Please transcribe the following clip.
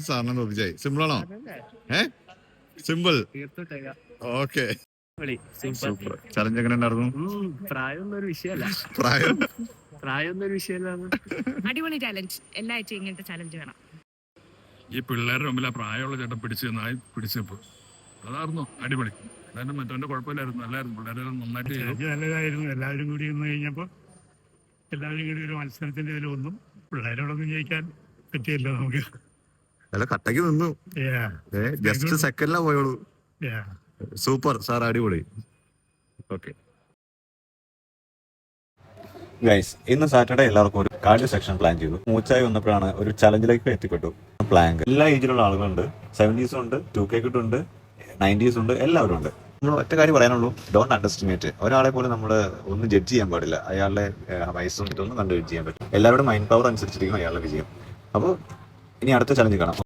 സാറിനെ തോപ്പിച്ചായി. സിമ്പിൾ ആണോ? Simple. Okay, super. Challenge എങ്ങനെ ഉണ്ടായിരുന്നു? പ്രായമൊന്നും ഒരു വിഷയമല്ല. അടിപൊളി ചലഞ്ച്. എല്ലായിട്ടും ഇങ്ങനത്തെ ചലഞ്ച് വേണം. ഈ പിള്ളേരുടെ മുമ്പിൽ ആ പ്രായമുള്ള ചേട്ടൻ പിടിച്ചപ്പോ അതായിരുന്നു അടിപൊളി. അതായത് മറ്റവന്റെ കുഴപ്പമില്ലായിരുന്നു, നല്ലായിരുന്നു. പിള്ളേരെല്ലാം നന്നായിട്ട് നല്ലതായിരുന്നു. എല്ലാവരും കൂടി ഒന്ന് കഴിഞ്ഞപ്പോൾ എല്ലാവരും കൂടി ഒരു മത്സരത്തിന്റെ ഇതിലൊന്നും പിള്ളേരോടൊന്നും ജയിക്കാൻ പറ്റിയല്ലോ നമുക്ക്. അല്ല, കട്ടക്ക് നിന്നു. ജസ്റ്റ് സെക്കൻഡിലാ പോയോളൂ. സൂപ്പർ സാർ, അടിപൊളി. ഓക്കെ ഗൈസ്, ഇന്ന് സാറ്റർഡേ എല്ലാവർക്കും ഒരു കാർഡിയോ സെക്ഷൻ പ്ലാൻ ചെയ്തു. മൂച്ചായി വന്നപ്പോഴാണ് ഒരു ചലഞ്ചിലേക്ക് എത്തിപ്പെട്ടു. പ്ലാൻ എല്ലാ ഏജിലുള്ള ആളുകളുണ്ട്. 70s ഉണ്ട്, 2K ഉണ്ട്, 90s ഉണ്ട്, എല്ലാവരും ഉണ്ട്. നമ്മൾ ഒറ്റ കാര്യം പറയാനുള്ളൂ, ഡോണ്ട് അണ്ടർസ്റ്റിമേറ്റ്. ഒരാളെ പോലും നമ്മൾ ഒന്നും ജഡ്ജ് ചെയ്യാൻ പാടില്ല. അയാളുടെ വയസ്സും ഇതൊന്നും കണ്ടു ജഡ്ജ് ചെയ്യാൻ പറ്റും. എല്ലാവരുടെ മൈൻഡ് പവർ അനുസരിച്ചിരിക്കും അയാളുടെ വിജയം. അപ്പോൾ ഇനി അടുത്ത ചലഞ്ച് കാണാം.